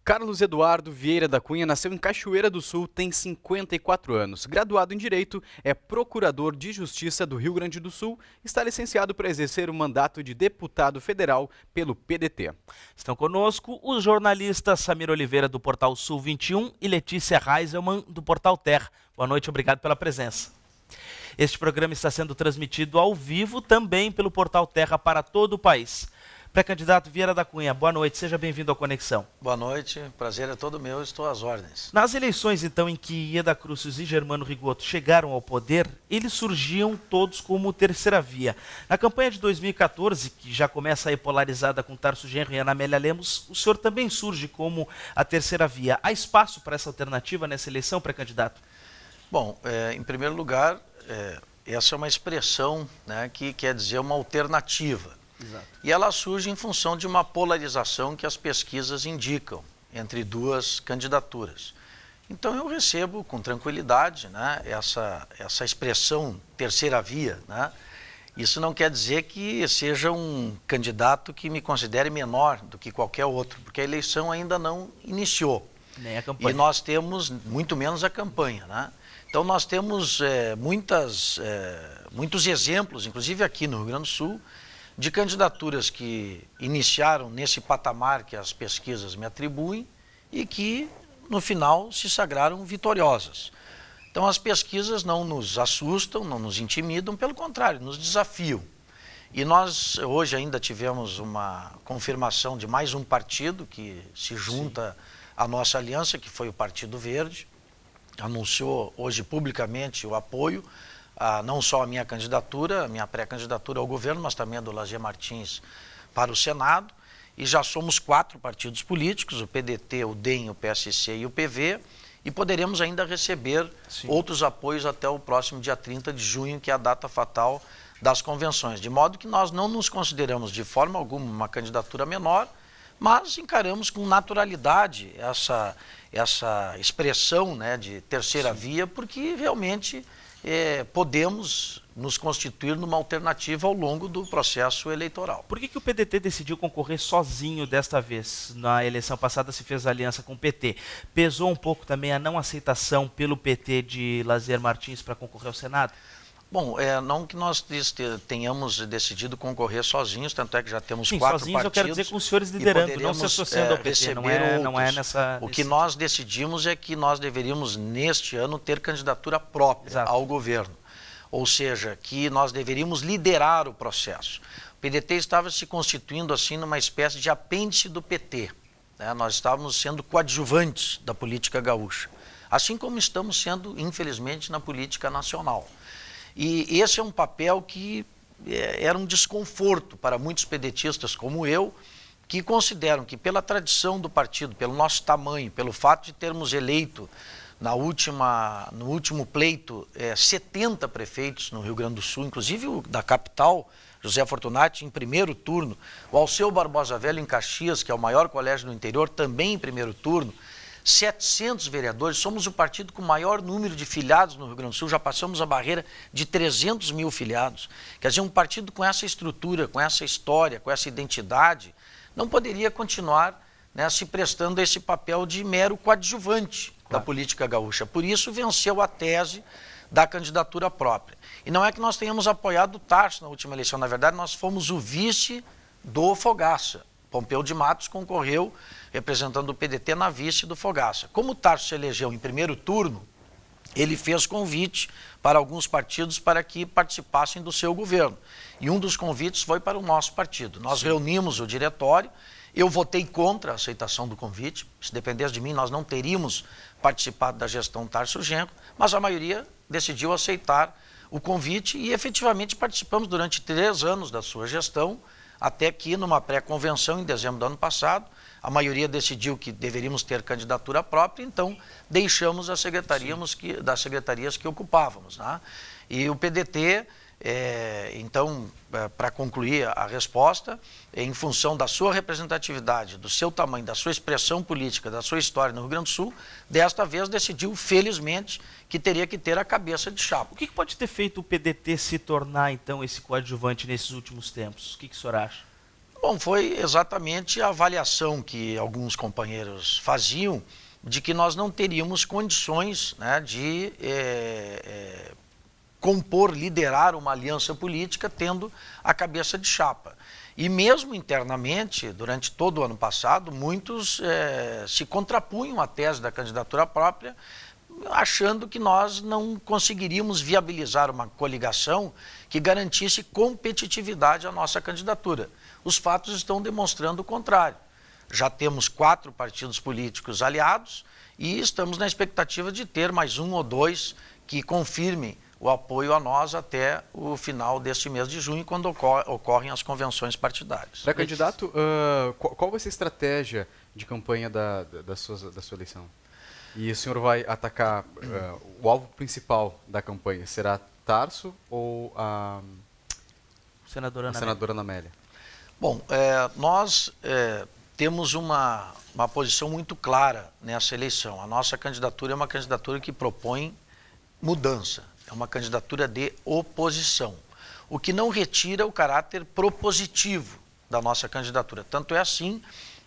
Carlos Eduardo Vieira da Cunha nasceu em Cachoeira do Sul, tem 54 anos. Graduado em Direito, é procurador de Justiça do Rio Grande do Sul, está licenciado para exercer o mandato de deputado federal pelo PDT. Estão conosco os jornalistas Samir Oliveira, do Portal Sul 21, e Letícia Reiselmann, do Portal Terra. Boa noite, obrigado pela presença. Este programa está sendo transmitido ao vivo também pelo Portal Terra para todo o país. Pré-candidato Vieira da Cunha, boa noite, seja bem-vindo ao Conexão. Boa noite, prazer é todo meu, estou às ordens. Nas eleições, então, em que Ieda Crucis e Germano Rigoto chegaram ao poder, eles surgiam todos como terceira via. Na campanha de 2014, que já começa aí polarizada com Tarso Genro e Ana Amélia Lemos, o senhor também surge como a terceira via. Há espaço para essa alternativa nessa eleição, pré-candidato? Bom, em primeiro lugar, essa é uma expressão, né, que quer dizer uma alternativa. Exato. E ela surge em função de uma polarização que as pesquisas indicam entre duas candidaturas. Então eu recebo com tranquilidade, né, essa expressão terceira via, né? Isso não quer dizer que seja um candidato que me considere menor do que qualquer outro, porque a eleição ainda não iniciou. Nem a campanha. E nós temos muito menos a campanha, né? Então nós temos muitos exemplos, inclusive aqui no Rio Grande do Sul, de candidaturas que iniciaram nesse patamar que as pesquisas me atribuem e que, no final, se sagraram vitoriosas. Então, as pesquisas não nos assustam, não nos intimidam, pelo contrário, nos desafiam. E nós, hoje, ainda tivemos uma confirmação de mais um partido que se junta à nossa aliança, que foi o Partido Verde, anunciou hoje publicamente o apoio não só a minha candidatura, a minha pré-candidatura ao governo, mas também a do Lazier Martins para o Senado. E já somos 4 partidos políticos, o PDT, o DEM, o PSC e o PV, e poderemos ainda receber outros apoios até o próximo dia 30 de junho, que é a data fatal das convenções. De modo que nós não nos consideramos de forma alguma uma candidatura menor, mas encaramos com naturalidade essa expressão, né, de terceira via, porque realmente podemos nos constituir numa alternativa ao longo do processo eleitoral. Por que o PDT decidiu concorrer sozinho desta vez? Na eleição passada se fez aliança com o PT. Pesou um pouco também a não aceitação pelo PT de Lazier Martins para concorrer ao Senado? Bom, não que nós tenhamos decidido concorrer sozinhos, tanto é que já temos 4 sozinhos partidos. Eu quero dizer com os senhores liderando, não se associando ao PT, não é nessa... O que nós decidimos é que nós deveríamos, neste ano, ter candidatura própria ao governo. Ou seja, que nós deveríamos liderar o processo. O PDT estava se constituindo assim numa espécie de apêndice do PT. Né? Nós estávamos sendo coadjuvantes da política gaúcha, assim como estamos sendo, infelizmente, na política nacional. E esse é um papel que era um desconforto para muitos pedetistas como eu, que consideram que pela tradição do partido, pelo nosso tamanho, pelo fato de termos eleito no último pleito 70 prefeitos no Rio Grande do Sul, inclusive o da capital, José Fortunati, em primeiro turno, o Alceu Barbosa Velho em Caxias, que é o maior colégio do interior, também em primeiro turno, 700 vereadores, somos o partido com o maior número de filiados no Rio Grande do Sul, já passamos a barreira de 300 mil filiados. Quer dizer, um partido com essa estrutura, com essa história, com essa identidade, não poderia continuar, né, se prestando a esse papel de mero coadjuvante da política gaúcha. Por isso, venceu a tese da candidatura própria. E não é que nós tenhamos apoiado o Tarso na última eleição, na verdade, nós fomos o vice do Fogaça. Pompeu de Matos concorreu representando o PDT na vice do Fogaça. Como o Tarso se elegeu em primeiro turno, ele fez convite para alguns partidos para que participassem do seu governo. E um dos convites foi para o nosso partido. Nós reunimos o diretório, eu votei contra a aceitação do convite. Se dependesse de mim, nós não teríamos participado da gestão Tarso Genro, mas a maioria decidiu aceitar o convite e efetivamente participamos durante 3 anos da sua gestão, até que numa pré-convenção, em dezembro do ano passado, a maioria decidiu que deveríamos ter candidatura própria, então deixamos das secretarias que ocupávamos, né? E o PDT, então, para concluir a resposta, em função da sua representatividade, do seu tamanho, da sua expressão política, da sua história no Rio Grande do Sul, desta vez decidiu, felizmente, que teria que ter a cabeça de chapa. O que pode ter feito o PDT se tornar, então, esse coadjuvante nesses últimos tempos? O que o senhor acha? Bom, foi exatamente a avaliação que alguns companheiros faziam de que nós não teríamos condições, né, de compor, liderar uma aliança política tendo a cabeça de chapa. E mesmo internamente, durante todo o ano passado, muitos se contrapunham à tese da candidatura própria, achando que nós não conseguiríamos viabilizar uma coligação que garantisse competitividade à nossa candidatura. Os fatos estão demonstrando o contrário. Já temos 4 partidos políticos aliados e estamos na expectativa de ter mais 1 ou 2 que confirmem o apoio a nós até o final deste mês de junho, quando ocorrem as convenções partidárias. Pré-candidato, qual vai ser a estratégia de campanha da sua eleição? E o senhor vai atacar o alvo principal da campanha? Será Tarso ou a senadora Ana Amélia? Bom, nós temos uma posição muito clara nessa eleição. A nossa candidatura é uma candidatura que propõe mudança, é uma candidatura de oposição, o que não retira o caráter propositivo da nossa candidatura. Tanto é assim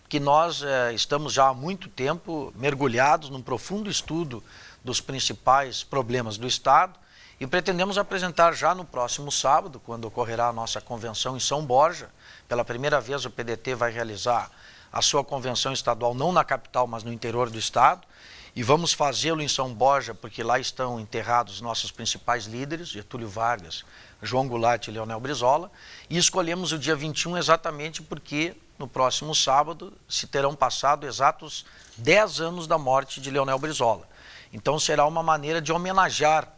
que nós estamos já há muito tempo mergulhados num profundo estudo dos principais problemas do Estado e pretendemos apresentar já no próximo sábado, quando ocorrerá a nossa convenção em São Borja. Pela primeira vez o PDT vai realizar a sua convenção estadual não na capital, mas no interior do Estado, e vamos fazê-lo em São Borja, porque lá estão enterrados nossos principais líderes, Getúlio Vargas, João Goulart e Leonel Brizola, e escolhemos o dia 21 exatamente porque no próximo sábado se terão passado exatos 10 anos da morte de Leonel Brizola. Então será uma maneira de homenagear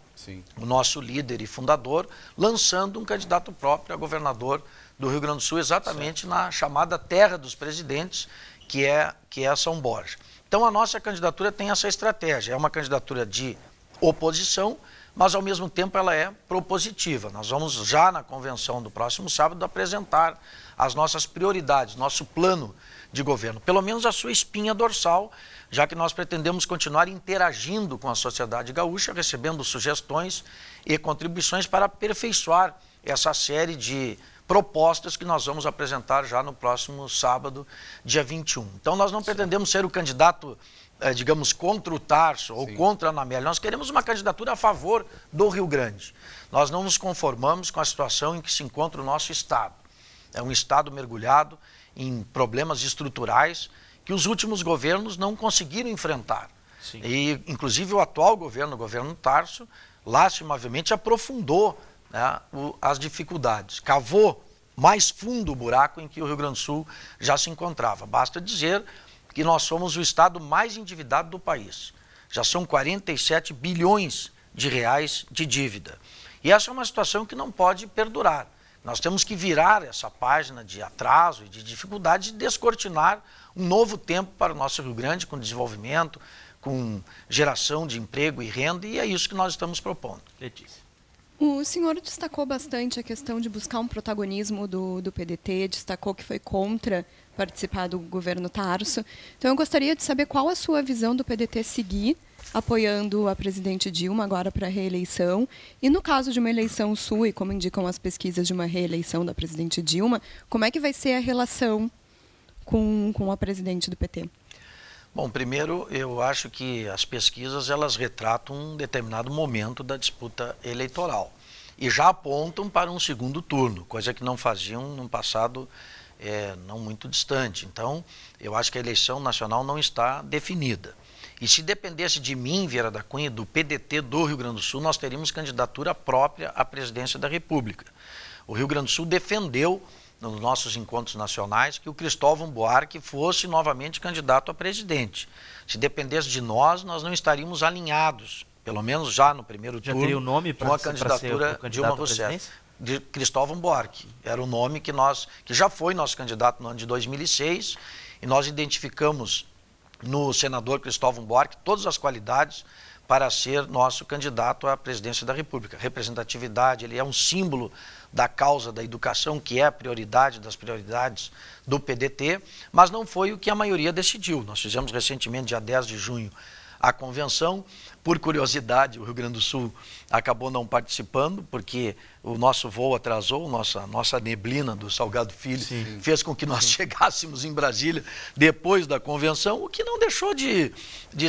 o nosso líder e fundador, lançando um candidato próprio a governador do Rio Grande do Sul, exatamente na chamada terra dos presidentes, que é São Borja. Então a nossa candidatura tem essa estratégia, é uma candidatura de oposição, mas ao mesmo tempo ela é propositiva. Nós vamos já na convenção do próximo sábado apresentar as nossas prioridades, nosso plano de governo, pelo menos a sua espinha dorsal, já que nós pretendemos continuar interagindo com a sociedade gaúcha, recebendo sugestões e contribuições para aperfeiçoar essa série de propostas que nós vamos apresentar já no próximo sábado, dia 21. Então nós não pretendemos ser o candidato, digamos, contra o Tarso ou contra a Ana Amélia. Nós queremos uma candidatura a favor do Rio Grande. Nós não nos conformamos com a situação em que se encontra o nosso Estado. É um Estado mergulhado em problemas estruturais que os últimos governos não conseguiram enfrentar. Sim. E, inclusive, o atual governo, o governo Tarso, lastimavelmente aprofundou, né, as dificuldades, cavou mais fundo o buraco em que o Rio Grande do Sul já se encontrava. Basta dizer que nós somos o estado mais endividado do país. Já são 47 bilhões de reais de dívida. E essa é uma situação que não pode perdurar. Nós temos que virar essa página de atraso e de dificuldade e descortinar um novo tempo para o nosso Rio Grande, com desenvolvimento, com geração de emprego e renda, e é isso que nós estamos propondo. Letícia. O senhor destacou bastante a questão de buscar um protagonismo do PDT, destacou que foi contra participar do governo Tarso. Então, eu gostaria de saber qual a sua visão do PDT seguir apoiando a presidente Dilma agora para a reeleição. E no caso de uma eleição sul, e como indicam as pesquisas de uma reeleição da presidente Dilma, como é que vai ser a relação com a presidente do PT? Bom, primeiro, eu acho que as pesquisas elas retratam um determinado momento da disputa eleitoral e já apontam para um segundo turno, coisa que não faziam no passado não muito distante. Então, eu acho que a eleição nacional não está definida. E se dependesse de mim, Vieira da Cunha, do PDT do Rio Grande do Sul, nós teríamos candidatura própria à presidência da República. O Rio Grande do Sul defendeu, nos nossos encontros nacionais, que o Cristóvão Buarque fosse novamente candidato a presidente. Se dependesse de nós, nós não estaríamos alinhados, pelo menos já no primeiro turno, teria o nome com a candidatura de Dilma Rousseff. De Cristóvão Buarque. Era o nome que já foi nosso candidato no ano de 2006, e nós identificamos no senador Cristóvão Buarque todas as qualidades para ser nosso candidato à presidência da República. Representatividade, ele é um símbolo da causa da educação, que é a prioridade das prioridades do PDT, mas não foi o que a maioria decidiu. Nós fizemos recentemente, dia 10 de junho, a convenção, Por curiosidade, o Rio Grande do Sul acabou não participando, porque o nosso voo atrasou, nossa neblina do Salgado Filho fez com que nós chegássemos em Brasília depois da convenção, o que não deixou de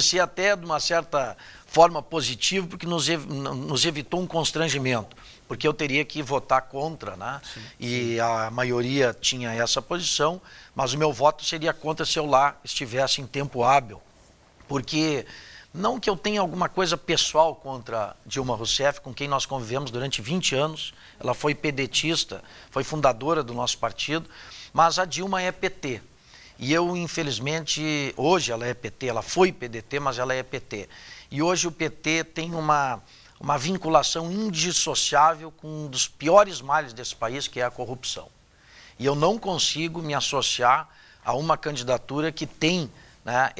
ser até de uma certa forma positivo, porque nos evitou um constrangimento, porque eu teria que votar contra, né? E a maioria tinha essa posição, mas o meu voto seria contra se eu lá estivesse em tempo hábil, porque não que eu tenha alguma coisa pessoal contra Dilma Rousseff, com quem nós convivemos durante 20 anos, ela foi pedetista, foi fundadora do nosso partido, mas a Dilma é PT. E eu, infelizmente, hoje ela é PT, ela foi PDT, mas ela é PT. E hoje o PT tem uma vinculação indissociável com um dos piores males desse país, que é a corrupção. E eu não consigo me associar a uma candidatura que tem, né,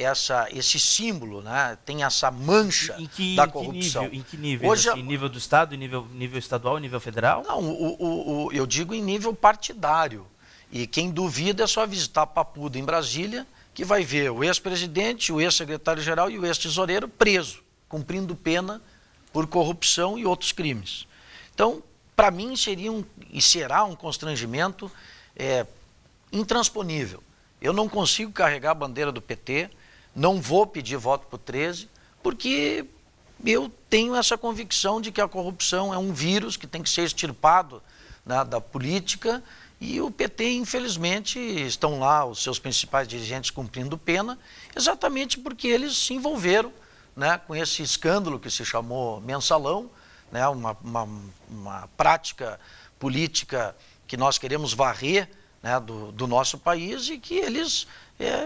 esse símbolo, né, tem essa mancha da corrupção. Em que nível? Hoje, assim, nível do Estado, nível estadual, nível federal? Não, eu digo em nível partidário. E quem duvida é só visitar Papuda, em Brasília, que vai ver o ex-presidente, o ex-secretário-geral e o ex-tesoureiro preso, cumprindo pena por corrupção e outros crimes. Então, para mim, será um constrangimento intransponível. Eu não consigo carregar a bandeira do PT, não vou pedir voto para o 13, porque eu tenho essa convicção de que a corrupção é um vírus que tem que ser extirpado, né, da política, e o PT, infelizmente, estão lá os seus principais dirigentes cumprindo pena, exatamente porque eles se envolveram, né, com esse escândalo que se chamou mensalão, né, uma prática política que nós queremos varrer, né, do nosso país, e que eles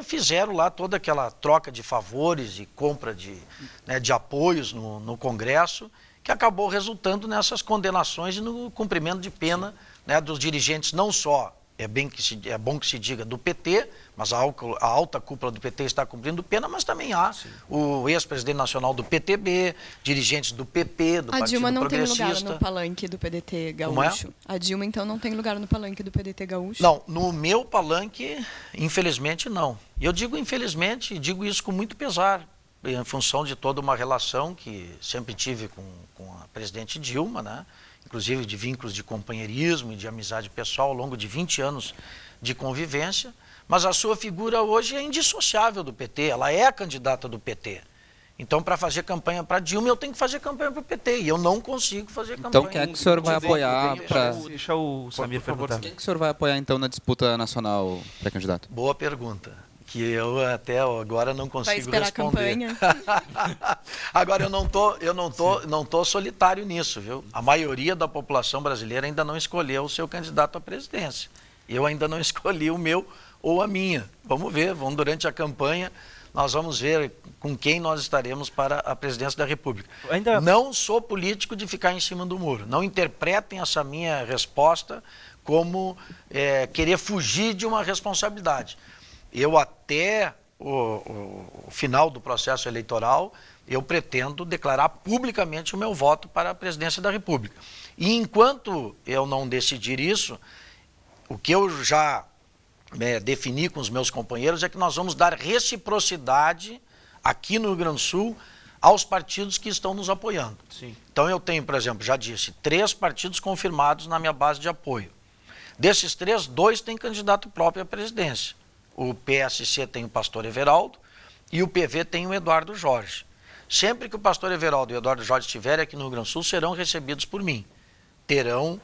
fizeram lá toda aquela troca de favores e compra de apoios no Congresso, que acabou resultando nessas condenações e no cumprimento de pena, né, dos dirigentes, não só, é bom que se diga, do PT, mas a alta cúpula do PT está cumprindo pena, mas também há o ex-presidente nacional do PTB, dirigentes do PP, do Partido Progressista. A Dilma não tem lugar no palanque do PDT gaúcho? Como é? A Dilma, então, não tem lugar no palanque do PDT gaúcho? Não, no meu palanque, infelizmente, não. E eu digo infelizmente, e digo isso com muito pesar, em função de toda uma relação que sempre tive com a presidente Dilma, né? Inclusive de vínculos de companheirismo e de amizade pessoal ao longo de 20 anos de convivência, mas a sua figura hoje é indissociável do PT, ela é a candidata do PT. Então, para fazer campanha para Dilma, eu tenho que fazer campanha para o PT, e eu não consigo fazer campanha. Então, quem é que o senhor vai apoiar para... Deixa o Samir perguntar. Quem é que o senhor vai apoiar, então, na disputa nacional pré-candidato? Boa pergunta, que eu até agora não consigo responder. Vai esperar a campanha? Agora, eu não tô solitário nisso, viu? A maioria da população brasileira ainda não escolheu o seu candidato à presidência. Eu ainda não escolhi o meu ou a minha. Vamos ver, durante a campanha, nós vamos ver com quem nós estaremos para a presidência da República. Não sou político de ficar em cima do muro. Não interpretem essa minha resposta como querer fugir de uma responsabilidade. Eu, até o final do processo eleitoral, eu pretendo declarar publicamente o meu voto para a presidência da República. E enquanto eu não decidir isso, o que eu já defini com os meus companheiros é que nós vamos dar reciprocidade aqui no Rio Grande do Sul aos partidos que estão nos apoiando. Sim. Então eu tenho, por exemplo, já disse, 3 partidos confirmados na minha base de apoio. Desses 3, 2 têm candidato próprio à presidência. O PSC tem o pastor Everaldo e o PV tem o Eduardo Jorge. Sempre que o pastor Everaldo e o Eduardo Jorge estiverem aqui no Rio Grande do Sul, serão recebidos por mim. Terão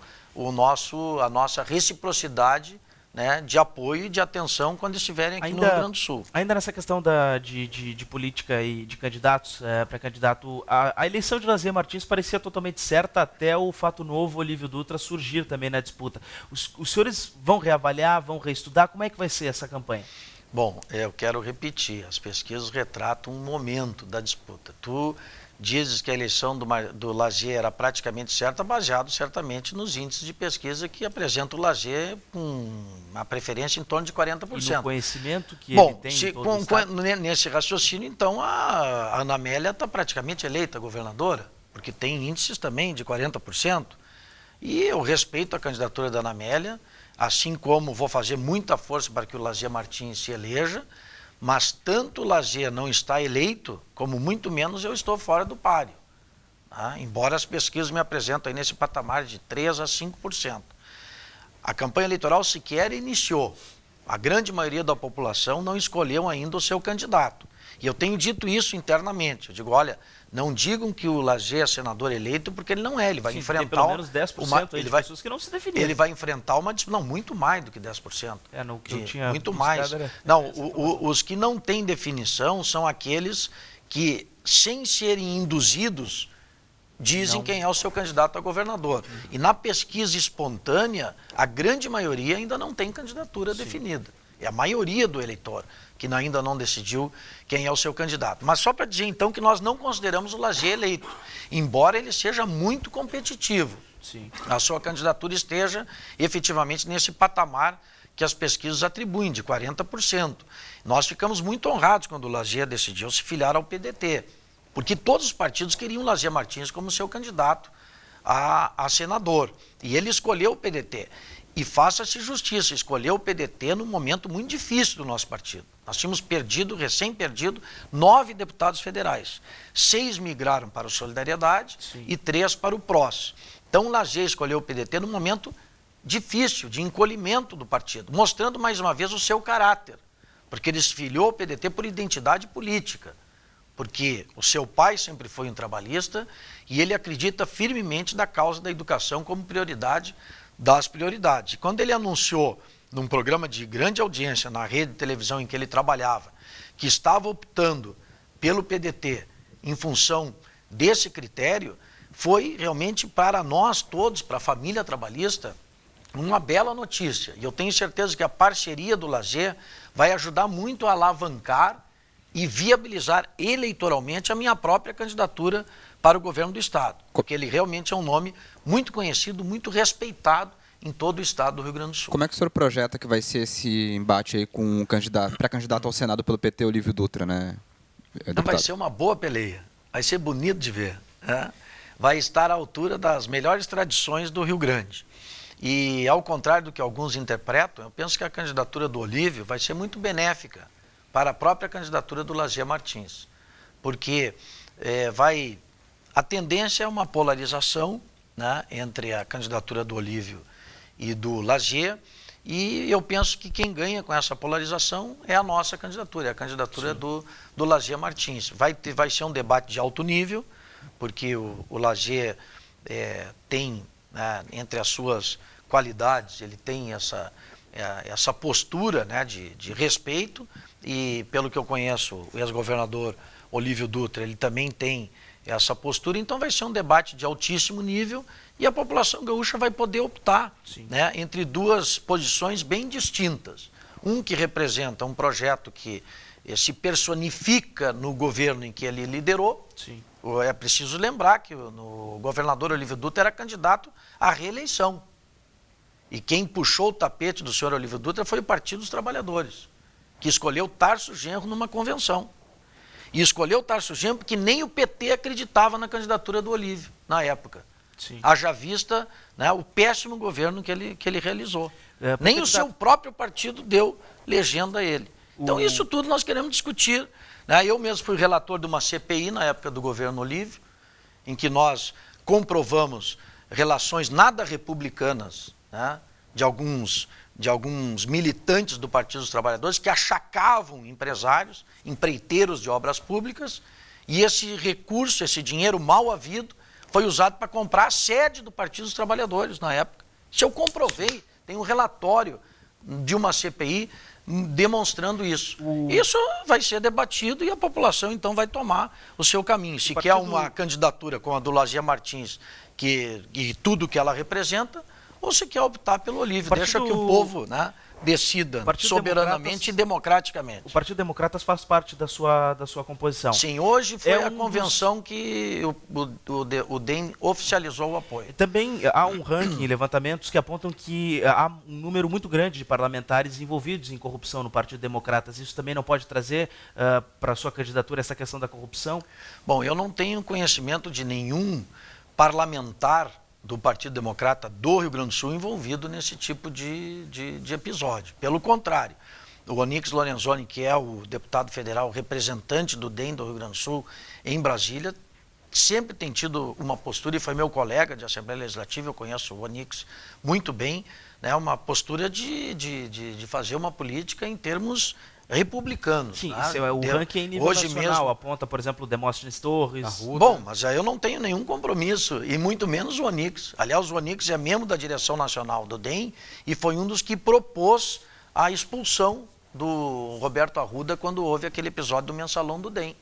a nossa reciprocidade, né, de apoio e de atenção quando estiverem aqui no Rio Grande do Sul. Ainda nessa questão de política e de candidatos, pré-candidato, a eleição de Lazier Martins parecia totalmente certa até o fato novo, Olívio Dutra, surgir também na disputa. Os senhores vão reavaliar, vão reestudar? Como é que vai ser essa campanha? Bom, eu quero repetir, as pesquisas retratam um momento da disputa. Tu dizes que a eleição do Lazier era praticamente certa, baseado certamente nos índices de pesquisa que apresentam o Lazier com uma preferência em torno de 40%. E no conhecimento que ele tem em todo o estado? Nesse raciocínio, então, a Ana Amélia está praticamente eleita governadora, porque tem índices também de 40%. E eu respeito a candidatura da Ana Amélia, assim como vou fazer muita força para que o Lazier Martins se eleja, Mas tanto o Lazier não está eleito, como muito menos eu estou fora do páreo. Tá? Embora as pesquisas me apresentem aí nesse patamar de 3% a 5%. A campanha eleitoral sequer iniciou. A grande maioria da população não escolheu ainda o seu candidato. E eu tenho dito isso internamente. Eu digo, olha, não digam que o Lazier é senador eleito, porque ele não é. Ele vai enfrentar... Tem pelo menos 10% de pessoas que não se definiram. Ele vai enfrentar uma disputa... Não, muito mais do que 10%. No que eu tinha muito mais. Não, os que não têm definição são aqueles que, sem serem induzidos, dizem quem é o seu candidato a governador. E na pesquisa espontânea, a grande maioria ainda não tem candidatura definida. É a maioria do eleitor que ainda não decidiu quem é o seu candidato. Mas só para dizer, então, que nós não consideramos o Lazier eleito, embora ele seja muito competitivo. Sim. A sua candidatura esteja efetivamente nesse patamar que as pesquisas atribuem, de 40%. Nós ficamos muito honrados quando o Lazier decidiu se filiar ao PDT, porque todos os partidos queriam o Lazier Martins como seu candidato a senador. E ele escolheu o PDT. E faça-se justiça, escolheu o PDT num momento muito difícil do nosso partido. Nós tínhamos perdido, recém-perdido, 9 deputados federais. 6 migraram para o Solidariedade e 3 para o PROS. Então o Lazier escolheu o PDT num momento difícil, de encolhimento do partido, mostrando mais uma vez o seu caráter. Porque ele se filiou ao PDT por identidade política. Porque o seu pai sempre foi um trabalhista e ele acredita firmemente na causa da educação como prioridade das prioridades. Quando ele anunciou, num programa de grande audiência na rede de televisão em que ele trabalhava, que estava optando pelo PDT em função desse critério, foi realmente para nós todos, para a família trabalhista, uma bela notícia. E eu tenho certeza que a parceria do Lazier vai ajudar muito a alavancar e viabilizar eleitoralmente a minha própria candidatura para o governo do Estado, porque ele realmente é um nome muito conhecido, muito respeitado em todo o Estado do Rio Grande do Sul. Como é que o senhor projeta que vai ser esse embate aí com o pré-candidato ao Senado pelo PT, Olívio Dutra, né? Não, vai ser uma boa peleia, vai ser bonito de ver, né? Vai estar à altura das melhores tradições do Rio Grande. E, ao contrário do que alguns interpretam, eu penso que a candidatura do Olívio vai ser muito benéfica para a própria candidatura do Lazier Martins, porque a tendência é uma polarização, né, entre a candidatura do Olívio e do Lazier, e eu penso que quem ganha com essa polarização é a nossa candidatura, é a candidatura do Lazier Martins. Vai ser um debate de alto nível, porque o Lazier tem, né, entre as suas qualidades, ele tem essa postura, né, de respeito, e pelo que eu conheço, o ex-governador Olívio Dutra, ele também tem essa postura, então vai ser um debate de altíssimo nível e a população gaúcha vai poder optar, né, entre duas posições bem distintas. Um que representa um projeto que se personifica no governo em que ele liderou. Sim. É preciso lembrar que o governador Olívio Dutra era candidato à reeleição. E quem puxou o tapete do senhor Olívio Dutra foi o Partido dos Trabalhadores, que escolheu Tarso Genro numa convenção. E escolheu Tarso Genro porque nem o PT acreditava na candidatura do Olívio, na época. Sim. Haja vista, né, o péssimo governo que ele realizou. Nem o seu próprio partido deu legenda a ele. Então isso tudo nós queremos discutir. Né? Eu mesmo fui relator de uma CPI na época do governo Olívio, em que nós comprovamos relações nada republicanas, né, de alguns militantes do Partido dos Trabalhadores que achacavam empresários, empreiteiros de obras públicas, e esse recurso, esse dinheiro mal havido, foi usado para comprar a sede do Partido dos Trabalhadores na época. Isso eu comprovei, tem um relatório de uma CPI demonstrando isso. Isso vai ser debatido e a população então vai tomar o seu caminho. Se quer uma candidatura como a do Lazier Martins, e tudo que ela representa, ou se quer optar pelo Olívio. Deixa que o povo, né, decida soberanamente e democraticamente. O Partido Democratas faz parte da sua composição. Sim, hoje foi a convenção que o DEM oficializou o apoio. Também há um ranking, levantamentos que apontam que há um número muito grande de parlamentares envolvidos em corrupção no Partido Democratas. Isso também não pode trazer para a sua candidatura essa questão da corrupção? Bom, eu não tenho conhecimento de nenhum parlamentar do Partido Democrata do Rio Grande do Sul envolvido nesse tipo de episódio. Pelo contrário, o Onyx Lorenzoni, que é o deputado federal representante do DEM do Rio Grande do Sul em Brasília, sempre tem tido uma postura, e foi meu colega de Assembleia Legislativa, eu conheço o Onyx muito bem, né, uma postura de fazer uma política em termos republicanos. Sim, né? isso é o ranking em nível hoje nacional, mesmo, aponta, por exemplo, o Demóstenes Torres. Bom, mas aí eu não tenho nenhum compromisso, e muito menos o Onyx. Aliás, o Onyx é membro da direção nacional do DEM e foi um dos que propôs a expulsão do Roberto Arruda quando houve aquele episódio do mensalão do DEM.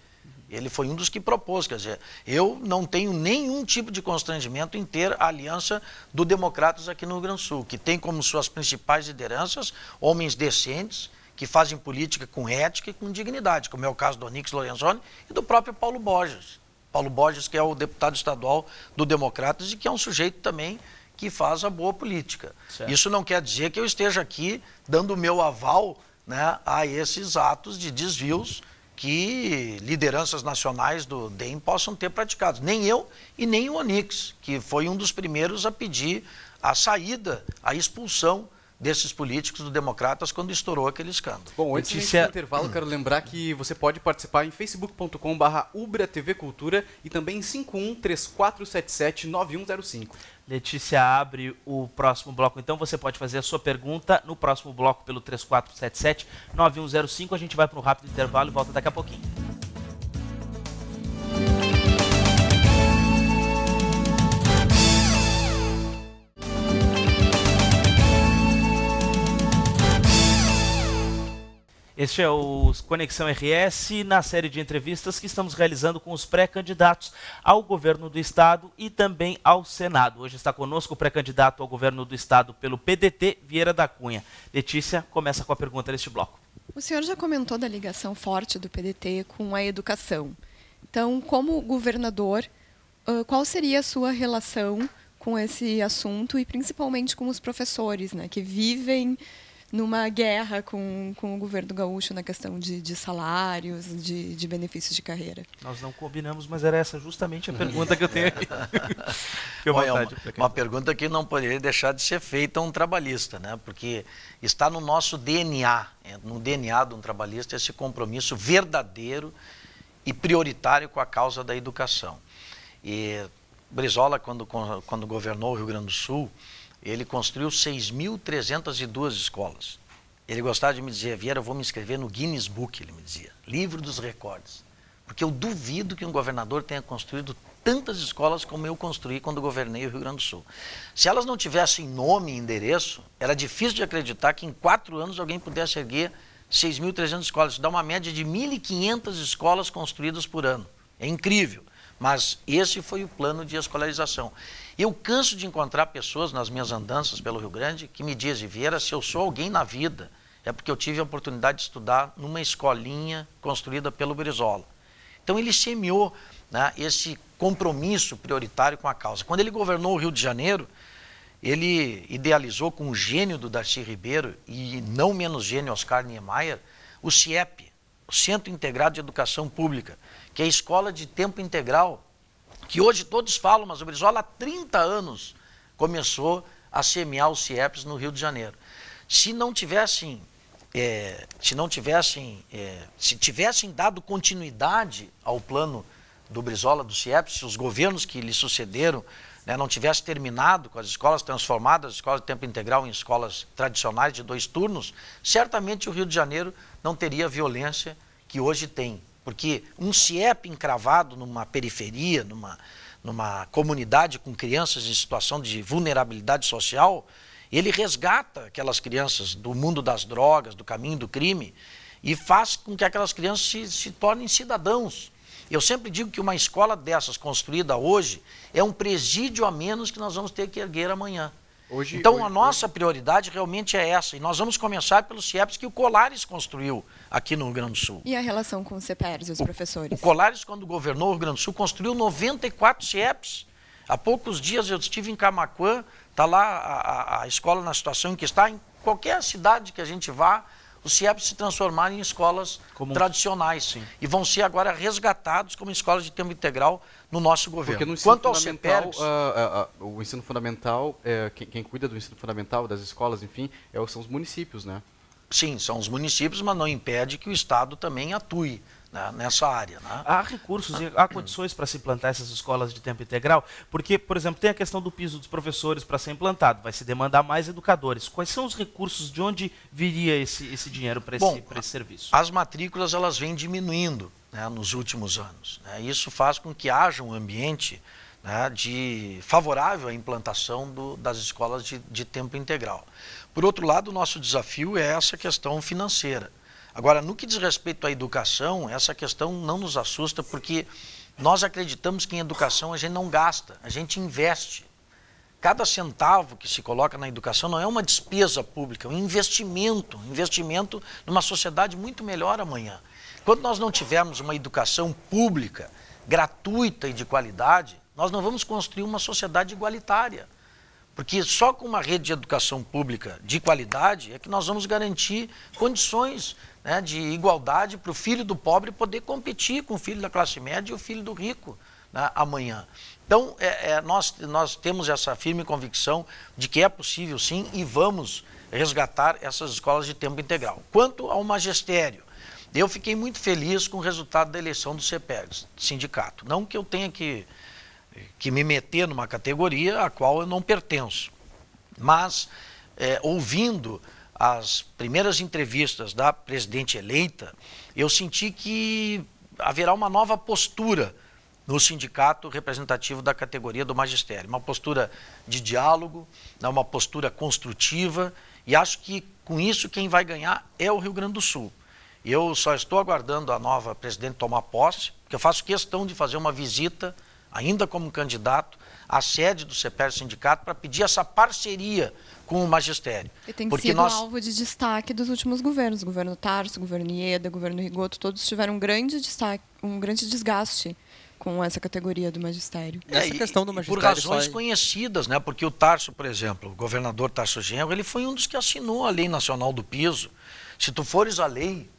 Ele foi um dos que propôs, quer dizer, eu não tenho nenhum tipo de constrangimento em ter a aliança do Democratas aqui no Rio Grande do Sul, que tem como suas principais lideranças homens decentes, que fazem política com ética e com dignidade, como é o caso do Onyx Lorenzoni e do próprio Paulo Borges. Paulo Borges, que é o deputado estadual do Democratas e que é um sujeito também que faz a boa política. Certo. Isso não quer dizer que eu esteja aqui dando o meu aval, né, a esses atos de desvios que lideranças nacionais do DEM possam ter praticado. Nem eu e nem o Onyx, que foi um dos primeiros a pedir a saída, a expulsão desses políticos do Democratas quando estourou aquele escândalo. Bom, antes de intervalo, quero lembrar que você pode participar em facebook.com/ubratvcultura e também em 5134779105. Letícia abre o próximo bloco, então você pode fazer a sua pergunta no próximo bloco pelo 3477-9105. A gente vai para um rápido intervalo e volta daqui a pouquinho. Este é o Conexão RS, na série de entrevistas que estamos realizando com os pré-candidatos ao governo do Estado e também ao Senado. Hoje está conosco o pré-candidato ao governo do Estado pelo PDT, Vieira da Cunha. Letícia, começa com a pergunta neste bloco. O senhor já comentou da ligação forte do PDT com a educação. Então, como governador, qual seria a sua relação com esse assunto e principalmente com os professores, né, que vivem numa guerra com o governo gaúcho na questão de salários, de benefícios de carreira? Nós não combinamos, mas era essa justamente a pergunta que eu tenho aqui. Uma pergunta que não poderia deixar de ser feita a um trabalhista, né? Porque está no nosso DNA, no DNA de um trabalhista, esse compromisso verdadeiro e prioritário com a causa da educação. E Brizola, quando governou o Rio Grande do Sul, ele construiu 6.302 escolas. Ele gostava de me dizer: Vieira, eu vou me inscrever no Guinness Book, ele me dizia, livro dos recordes. Porque eu duvido que um governador tenha construído tantas escolas como eu construí quando governei o Rio Grande do Sul. Se elas não tivessem nome e endereço, era difícil de acreditar que em 4 anos alguém pudesse erguer 6.300 escolas. Isso dá uma média de 1.500 escolas construídas por ano. É incrível. Mas esse foi o plano de escolarização. Eu canso de encontrar pessoas nas minhas andanças pelo Rio Grande que me dizem: Vieira, se eu sou alguém na vida, é porque eu tive a oportunidade de estudar numa escolinha construída pelo Brizola. Então ele semeou, né, esse compromisso prioritário com a causa. Quando ele governou o Rio de Janeiro, ele idealizou com o gênio do Darcy Ribeiro e não menos gênio Oscar Niemeyer, o CIEP, o Centro Integrado de Educação Pública, que é a escola de tempo integral, que hoje todos falam, mas o Brizola há 30 anos começou a semear os CIEPs no Rio de Janeiro. Se tivessem dado continuidade ao plano do Brizola, do CIEPs, se os governos que lhe sucederam, né, não tivessem terminado com as escolas transformadas, as escolas de tempo integral em escolas tradicionais de 2 turnos, certamente o Rio de Janeiro não teria a violência que hoje tem. Porque um CIEP encravado numa periferia, numa comunidade com crianças em situação de vulnerabilidade social, ele resgata aquelas crianças do mundo das drogas, do caminho do crime, e faz com que aquelas crianças se tornem cidadãos. Eu sempre digo que uma escola dessas construída hoje é um presídio a menos que nós vamos ter que erguer amanhã. Então a nossa prioridade realmente é essa. E nós vamos começar pelos CIEPs que o Colares construiu aqui no Rio Grande do Sul. E a relação com os CEPERs e os professores? O Colares, quando governou o Rio Grande do Sul, construiu 94 CIEPs. Há poucos dias eu estive em Camaquã, está lá a escola na situação em que está. Em qualquer cidade que a gente vá, os CIEPs se transformaram em escolas tradicionais. Sim. E vão ser agora resgatados como escolas de tempo integral no nosso governo. Porque no ensino fundamental, o ensino fundamental, quem cuida do ensino fundamental, das escolas, enfim, são os municípios, né? Sim, são os municípios, mas não impede que o Estado também atue, né, nessa área. Né? Há recursos e há condições para se implantar essas escolas de tempo integral? Porque, por exemplo, tem a questão do piso dos professores para ser implantado, vai se demandar mais educadores. Quais são os recursos, de onde viria esse dinheiro para esse serviço? As matrículas elas vêm diminuindo, né, nos últimos anos. Né? Isso faz com que haja um ambiente, né, favorável à implantação das escolas de tempo integral. Por outro lado, o nosso desafio é essa questão financeira. Agora, no que diz respeito à educação, essa questão não nos assusta, porque nós acreditamos que em educação a gente não gasta, a gente investe. Cada centavo que se coloca na educação não é uma despesa pública, é um investimento numa sociedade muito melhor amanhã. Quando nós não tivermos uma educação pública, gratuita e de qualidade, nós não vamos construir uma sociedade igualitária. Porque só com uma rede de educação pública de qualidade é que nós vamos garantir condições, né, de igualdade para o filho do pobre poder competir com o filho da classe média e o filho do rico, né, amanhã. Então, nós temos essa firme convicção de que é possível sim e vamos resgatar essas escolas de tempo integral. Quanto ao magistério, eu fiquei muito feliz com o resultado da eleição do CEPEGS, sindicato. Não que eu tenha que me meter numa categoria a qual eu não pertenço. Mas, ouvindo as primeiras entrevistas da presidente eleita, eu senti que haverá uma nova postura no sindicato representativo da categoria do magistério. Uma postura de diálogo, uma postura construtiva, e acho que com isso quem vai ganhar é o Rio Grande do Sul. Eu só estou aguardando a nova presidente tomar posse, porque eu faço questão de fazer uma visita, ainda como candidato, à sede do CEPEGS Sindicato para pedir essa parceria com o magistério. E tem sido alvo de destaque dos últimos governos. O governo Tarso, o governo Ieda, o governo Rigoto, todos tiveram um grande destaque, um grande desgaste com essa categoria do magistério. Essa questão do magistério por razões conhecidas, né? Porque o Tarso, por exemplo, o governador Tarso Genro, ele foi um dos que assinou a Lei Nacional do Piso. Se tu fores a Lei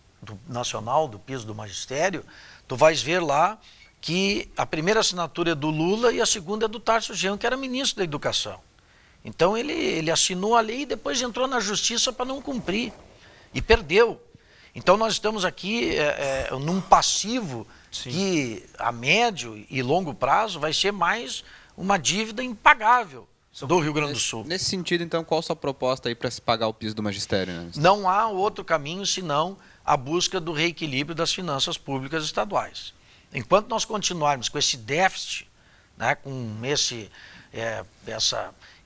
Nacional do Piso do Magistério, tu vais ver lá que a primeira assinatura é do Lula e a segunda é do Tarso Genro, que era ministro da Educação. Então ele assinou a lei e depois entrou na justiça para não cumprir. E perdeu. Então nós estamos aqui num passivo Sim. que a médio e longo prazo vai ser mais uma dívida impagável do Rio Grande do Sul. Nesse sentido, então, qual a sua proposta aí para se pagar o piso do magistério? Né? Não há outro caminho senão a busca do reequilíbrio das finanças públicas estaduais. Enquanto nós continuarmos com esse déficit, né, com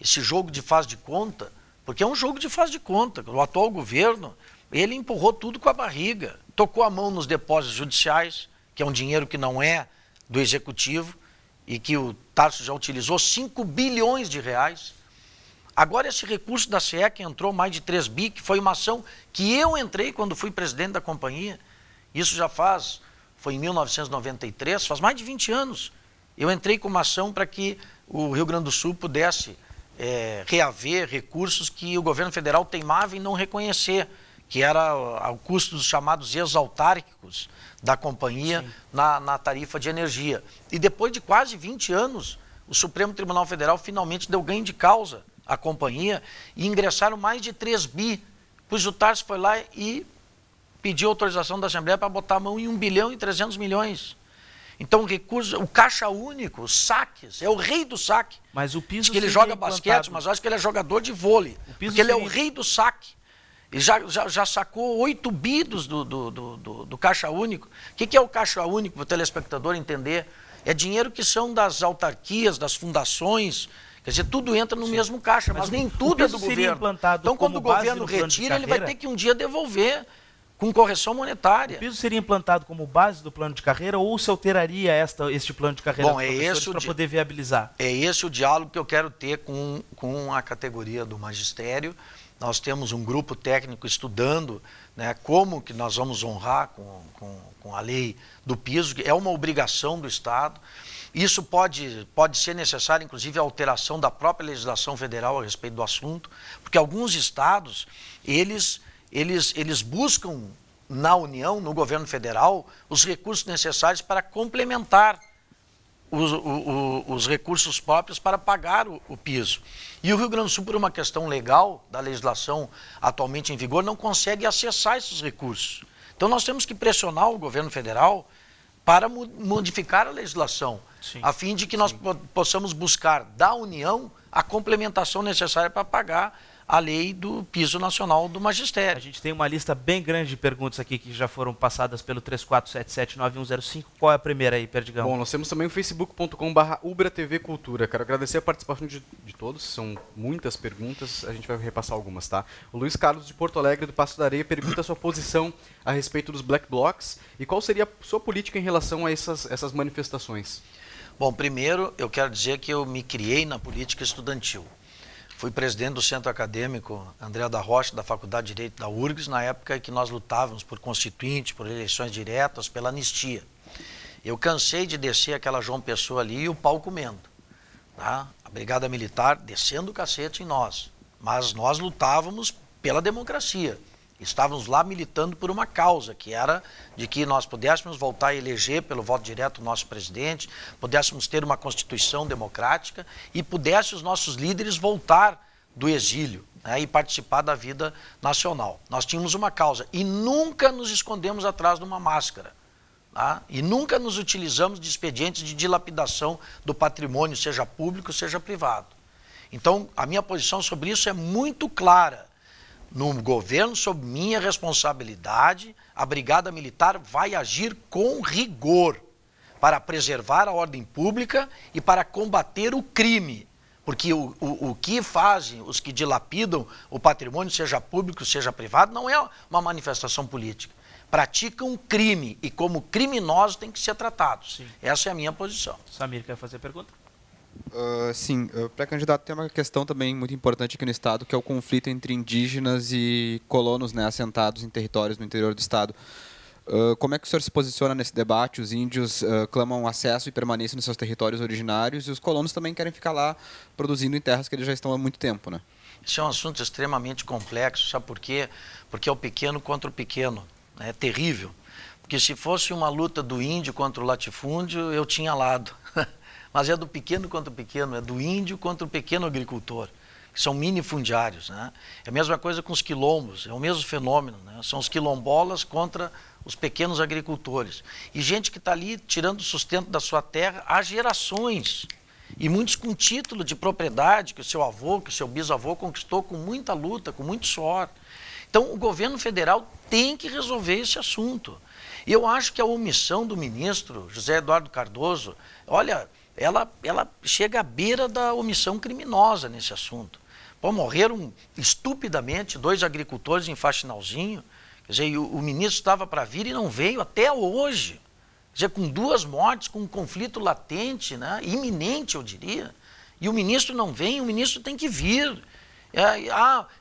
esse jogo de faz de conta, porque é um jogo de faz de conta, o atual governo, ele empurrou tudo com a barriga, tocou a mão nos depósitos judiciais, que é um dinheiro que não é do executivo, e que o Tarso já utilizou 5 bilhões de reais. Agora esse recurso da CE que entrou mais de 3 bi, que foi uma ação que eu entrei quando fui presidente da companhia, isso já foi em 1993, faz mais de 20 anos. Eu entrei com uma ação para que o Rio Grande do Sul pudesse reaver recursos que o governo federal teimava em não reconhecer, que era o custo dos chamados exautárquicos da companhia na tarifa de energia. E depois de quase 20 anos, o Supremo Tribunal Federal finalmente deu ganho de causa à companhia e ingressaram mais de 3 bi, pois o Tarso foi lá e pediu autorização da Assembleia para botar a mão em 1 bilhão e 300 milhões. Então, o Caixa Único, os saques, é o rei do saque. Mas o piso diz que ele joga basquete, mas eu acho que ele é jogador de vôlei, porque ele é o rei do saque. Ele já sacou 8 bi do Caixa Único. O que é o Caixa Único, para o telespectador entender? É dinheiro que são das autarquias, das fundações. Quer dizer, tudo entra no mesmo caixa, mas nem tudo é do governo. Então, quando o governo retira, ele vai ter que um dia devolver com correção monetária. O piso seria implantado como base do plano de carreira ou se alteraria este plano de carreira dos professores para poder viabilizar? É esse o diálogo que eu quero ter com a categoria do magistério. Nós temos um grupo técnico estudando, né, como que nós vamos honrar com a lei do piso, que é uma obrigação do Estado. Isso pode ser necessário, inclusive, a alteração da própria legislação federal a respeito do assunto, porque alguns estados, eles buscam na União, no governo federal, os recursos necessários para complementar os recursos próprios para pagar o piso. E o Rio Grande do Sul, por uma questão legal da legislação atualmente em vigor, não consegue acessar esses recursos. Então nós temos que pressionar o governo federal para modificar a legislação, sim, a fim de que nós possamos buscar da União a complementação necessária para pagar a lei do piso nacional do magistério. A gente tem uma lista bem grande de perguntas aqui que já foram passadas pelo 34779105. Qual é a primeira aí, Perdigão? Bom, nós temos também o facebook.com/UbraTVCultura. Quero agradecer a participação de todos, são muitas perguntas, a gente vai repassar algumas, tá? O Luiz Carlos de Porto Alegre, do Passo da Areia, pergunta a sua posição a respeito dos Black Blocs e qual seria a sua política em relação a essas manifestações. Bom, primeiro eu quero dizer que eu me criei na política estudantil. Fui presidente do Centro Acadêmico André da Rocha, da Faculdade de Direito da URGS, na época em que nós lutávamos por constituinte, por eleições diretas, pela anistia. Eu cansei de descer aquela João Pessoa ali e o pau comendo. Tá? A Brigada Militar descendo o cacete em nós. Mas nós lutávamos pela democracia. Estávamos lá militando por uma causa, que era de que nós pudéssemos voltar a eleger pelo voto direto o nosso presidente, pudéssemos ter uma Constituição democrática e pudessem os nossos líderes voltar do exílio, né, e participar da vida nacional. Nós tínhamos uma causa e nunca nos escondemos atrás de uma máscara. Tá? E nunca nos utilizamos de expedientes de dilapidação do patrimônio, seja público, seja privado. Então, a minha posição sobre isso é muito clara. No governo, sob minha responsabilidade, a Brigada Militar vai agir com rigor para preservar a ordem pública e para combater o crime. Porque o que fazem os que dilapidam o patrimônio, seja público, seja privado, não é uma manifestação política. Praticam crime e como criminosos têm que ser tratados. Sim. Essa é a minha posição. Samir, quer fazer a pergunta? Sim, pré-candidato, tem uma questão também muito importante aqui no estado, que é o conflito entre indígenas e colonos, né, assentados em territórios no interior do estado. Como é que o senhor se posiciona nesse debate? Os índios clamam acesso e permanência nos seus territórios originários e os colonos também querem ficar lá produzindo em terras que eles já estão há muito tempo, né? Isso é um assunto extremamente complexo, sabe por quê? Porque é o pequeno contra o pequeno, né? É terrível. Porque se fosse uma luta do índio contra o latifúndio, eu tinha lado. Mas é do pequeno contra o pequeno, é do índio contra o pequeno agricultor, que são minifundiários, né? É a mesma coisa com os quilombos, é o mesmo fenômeno, né? São os quilombolas contra os pequenos agricultores. E gente que está ali tirando o sustento da sua terra há gerações. E muitos com título de propriedade que o seu avô, que o seu bisavô conquistou com muita luta, com muito suor. Então, o governo federal tem que resolver esse assunto. E eu acho que a omissão do ministro José Eduardo Cardoso, olha, ela chega à beira da omissão criminosa nesse assunto. Pô, morreram estupidamente 2 agricultores em Faxinalzinho. Quer dizer, o ministro estava para vir e não veio até hoje. Quer dizer, com 2 mortes, com um conflito latente, né, iminente, eu diria. E o ministro não vem, o ministro tem que vir.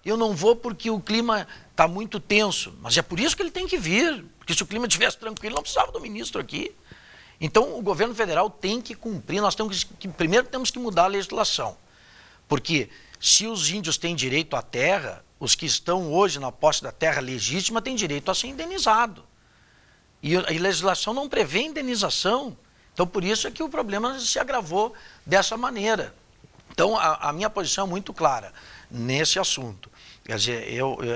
Eu não vou porque o clima está muito tenso. Mas é por isso que ele tem que vir. Porque se o clima estivesse tranquilo, não precisava do ministro aqui. Então, o governo federal tem que cumprir, primeiro temos que mudar a legislação. Porque se os índios têm direito à terra, os que estão hoje na posse da terra legítima têm direito a ser indenizados. E a legislação não prevê indenização. Então, por isso é que o problema se agravou dessa maneira. Então, a minha posição é muito clara nesse assunto. Quer dizer,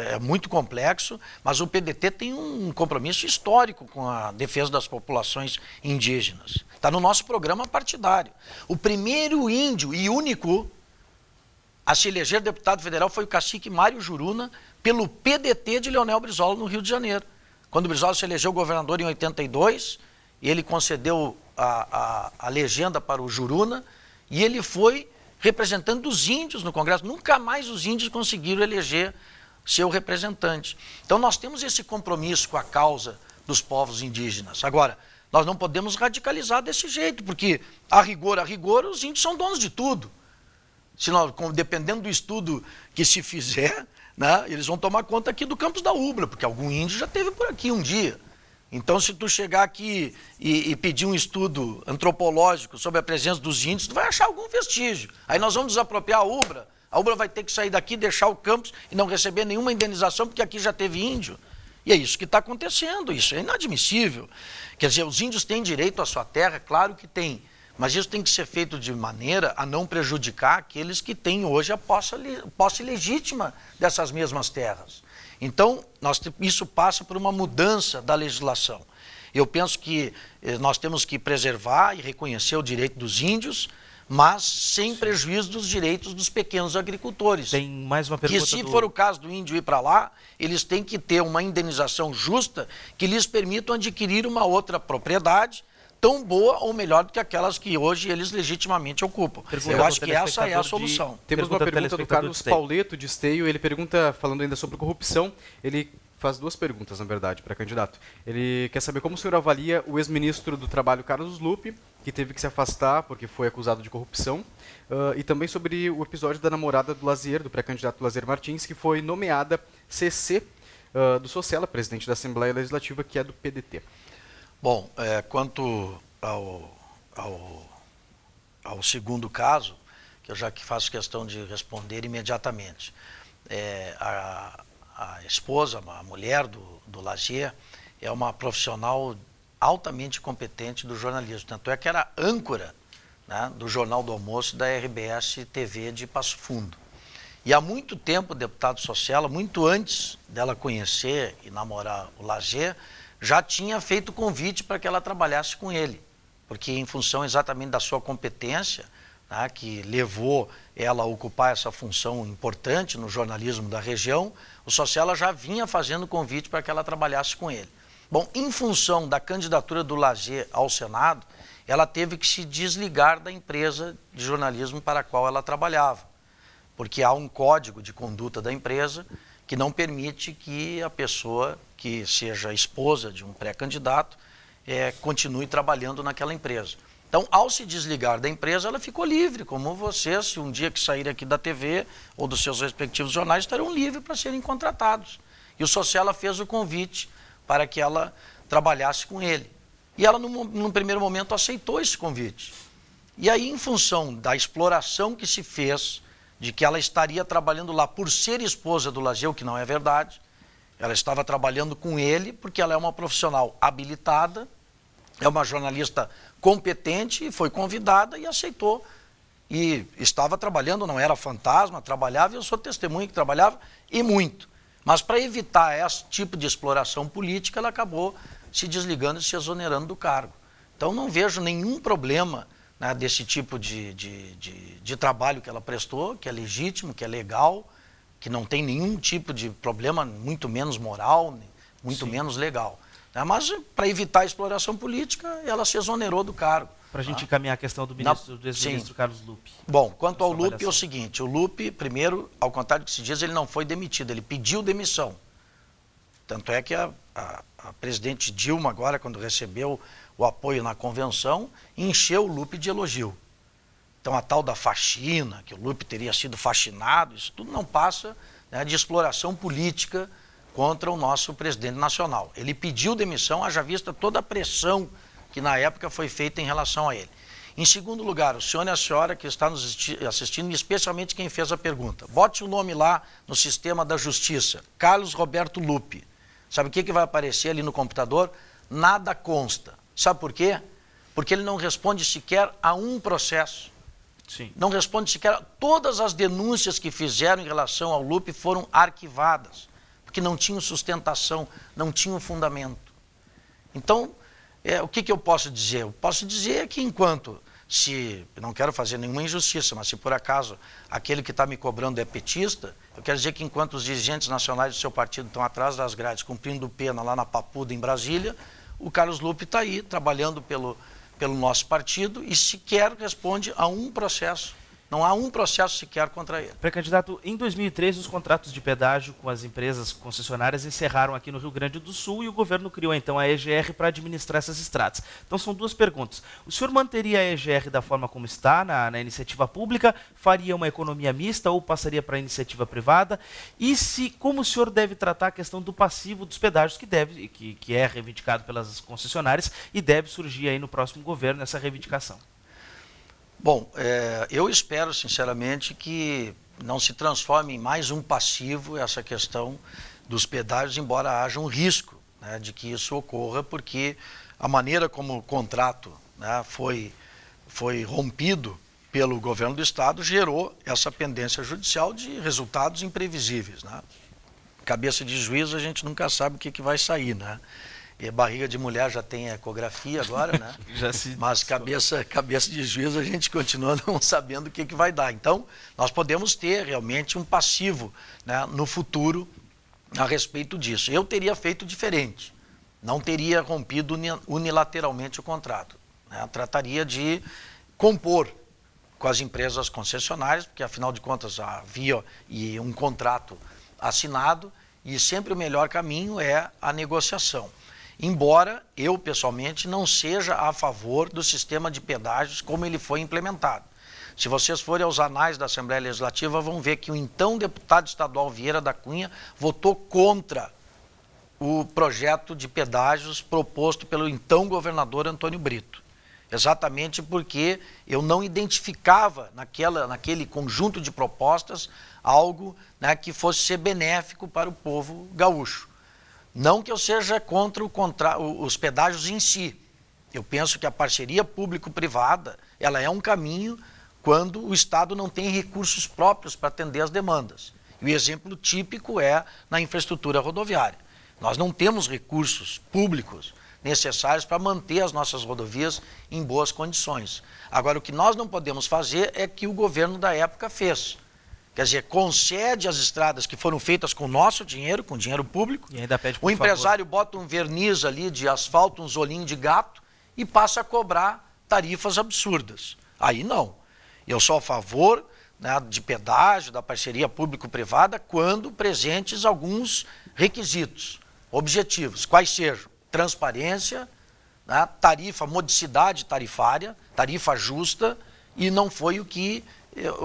é muito complexo, mas o PDT tem um compromisso histórico com a defesa das populações indígenas. Está no nosso programa partidário. O primeiro índio e único a se eleger deputado federal foi o cacique Mário Juruna, pelo PDT de Leonel Brizola, no Rio de Janeiro. Quando o Brizola se elegeu governador em 82, ele concedeu a legenda para o Juruna e ele foi representante dos índios no Congresso. Nunca mais os índios conseguiram eleger seu representante. Então nós temos esse compromisso com a causa dos povos indígenas. Agora, nós não podemos radicalizar desse jeito, porque a rigor, os índios são donos de tudo. Dependendo do estudo que se fizer, né, eles vão tomar conta aqui do campus da Ubra, porque algum índio já esteve por aqui um dia. Então, se tu chegar aqui e pedir um estudo antropológico sobre a presença dos índios, tu vai achar algum vestígio. Aí nós vamos desapropriar a Ubra vai ter que sair daqui, deixar o campus e não receber nenhuma indenização, porque aqui já teve índio. E é isso que está acontecendo, isso é inadmissível. Quer dizer, os índios têm direito à sua terra, claro que têm, Mas isso tem que ser feito de maneira a não prejudicar aqueles que têm hoje a posse legítima dessas mesmas terras. Então, isso passa por uma mudança da legislação. Eu penso que nós temos que preservar e reconhecer o direito dos índios, mas sem prejuízo dos direitos dos pequenos agricultores. Tem mais uma pergunta. Que se for o caso do índio ir para lá, eles têm que ter uma indenização justa que lhes permita adquirir uma outra propriedade tão boa ou melhor do que aquelas que hoje eles legitimamente ocupam. Eu acho que essa é a solução. Temos uma pergunta do Carlos Pauleto, de Esteio. Ele pergunta, falando ainda sobre corrupção, ele faz duas perguntas, na verdade, para candidato. Ele quer saber como o senhor avalia o ex-ministro do Trabalho, Carlos Lupe, que teve que se afastar porque foi acusado de corrupção, e também sobre o episódio da namorada do Lazier, do pré-candidato Lazier Martins, que foi nomeada CC do Socella, presidente da Assembleia Legislativa, que é do PDT. Bom, quanto ao segundo caso, que eu já faço questão de responder imediatamente, a esposa, a mulher do Lazier, é uma profissional altamente competente do jornalismo. Tanto é que era âncora, né, do Jornal do Almoço da RBS TV de Passo Fundo. E há muito tempo o deputado Socella, muito antes dela conhecer e namorar o Lazier, já tinha feito convite para que ela trabalhasse com ele. Porque em função exatamente da sua competência, né, que levou ela a ocupar essa função importante no jornalismo da região, o Socella já vinha fazendo convite para que ela trabalhasse com ele. Bom, em função da candidatura do Lazier ao Senado, ela teve que se desligar da empresa de jornalismo para a qual ela trabalhava, porque há um código de conduta da empresa que não permite que a pessoa que seja esposa de um pré-candidato continue trabalhando naquela empresa. Então, ao se desligar da empresa, ela ficou livre, como você, se um dia que sair aqui da TV ou dos seus respectivos jornais, estarão livres para serem contratados. E o Socella fez o convite para que ela trabalhasse com ele. E ela, num primeiro momento, aceitou esse convite. E aí, em função da exploração que se fez, de que ela estaria trabalhando lá por ser esposa do Lazier, o que não é verdade, ela estava trabalhando com ele porque ela é uma profissional habilitada, é uma jornalista competente e foi convidada e aceitou. E estava trabalhando, não era fantasma, trabalhava, e eu sou testemunha que trabalhava, e muito. Mas para evitar esse tipo de exploração política, ela acabou se desligando e se exonerando do cargo. Então não vejo nenhum problema, né, desse tipo de trabalho que ela prestou, que é legítimo, que é legal, que não tem nenhum tipo de problema, muito menos moral, muito menos legal. Mas, para evitar a exploração política, ela se exonerou do cargo. Para a gente encaminhar a questão do ex-ministro Carlos Lupe. Bom, quanto ao Lupe, é o seguinte, o Lupe, primeiro, ao contrário do que se diz, ele não foi demitido, ele pediu demissão. Tanto é que a presidente Dilma, agora, quando recebeu o apoio na convenção, encheu o Lupe de elogio. Então, a tal da faxina, que o Lupe teria sido faxinado, isso tudo não passa, né, de exploração política contra o nosso presidente nacional. Ele pediu demissão, haja vista toda a pressão que na época foi feita em relação a ele. Em segundo lugar, o senhor e a senhora que está nos assistindo, especialmente quem fez a pergunta, bote o nome lá no sistema da justiça, Carlos Roberto Lupe. Sabe o que vai aparecer ali no computador? Nada consta. Sabe por quê? Porque ele não responde sequer a um processo. Sim. Não responde sequer. Todas as denúncias que fizeram em relação ao Lupe foram arquivadas, porque não tinham sustentação, não tinham fundamento. Então, o que eu posso dizer? Eu posso dizer que enquanto, não quero fazer nenhuma injustiça, mas se por acaso aquele que está me cobrando é petista, eu quero dizer que enquanto os dirigentes nacionais do seu partido estão atrás das grades, cumprindo pena lá na Papuda, em Brasília, o Carlos Lupe está aí, trabalhando pelo nosso partido e sequer responde a um processo. Não há um processo sequer contra ele. Pré-candidato, em 2013, os contratos de pedágio com as empresas concessionárias encerraram aqui no Rio Grande do Sul e o governo criou, então, a EGR para administrar essas estradas. Então, são duas perguntas. O senhor manteria a EGR da forma como está, na iniciativa pública? Faria uma economia mista ou passaria para a iniciativa privada? E como o senhor deve tratar a questão do passivo dos pedágios, que é reivindicado pelas concessionárias e deve surgir aí no próximo governo essa reivindicação? Bom, eu espero, sinceramente, que não se transforme em mais um passivo essa questão dos pedágios, embora haja um risco, né, de que isso ocorra, porque a maneira como o contrato, né, foi foi rompido pelo governo do estado, gerou essa pendência judicial de resultados imprevisíveis, né? Cabeça de juízo a gente nunca sabe o que vai sair, né? E barriga de mulher já tem ecografia agora, né? Mas cabeça de juízo a gente continua não sabendo o que vai dar. Então, nós podemos ter realmente um passivo, né, no futuro a respeito disso. Eu teria feito diferente. Não teria rompido unilateralmente o contrato, né? Trataria de compor com as empresas concessionárias, porque afinal de contas havia um contrato assinado e sempre o melhor caminho é a negociação. Embora eu, pessoalmente, não seja a favor do sistema de pedágios como ele foi implementado. Se vocês forem aos anais da Assembleia Legislativa, vão ver que o então deputado estadual Vieira da Cunha votou contra o projeto de pedágios proposto pelo então governador Antônio Brito. Exatamente porque eu não identificava naquele conjunto de propostas algo, né, que fosse ser benéfico para o povo gaúcho. Não que eu seja contra os pedágios em si. Eu penso que a parceria público-privada ela é um caminho quando o Estado não tem recursos próprios para atender as demandas. E o exemplo típico é na infraestrutura rodoviária. Nós não temos recursos públicos necessários para manter as nossas rodovias em boas condições. Agora, o que nós não podemos fazer é que o governo da época fez. Quer dizer, concede as estradas que foram feitas com o nosso dinheiro, com dinheiro público. E ainda pede, por o empresário bota um verniz ali de asfalto, uns olhinhos de gato e passa a cobrar tarifas absurdas. Aí não. Eu sou a favor, né, de pedágio, da parceria público-privada, quando presentes alguns requisitos objetivos. Quais sejam? Transparência, né, tarifa, modicidade tarifária, tarifa justa, e não foi o que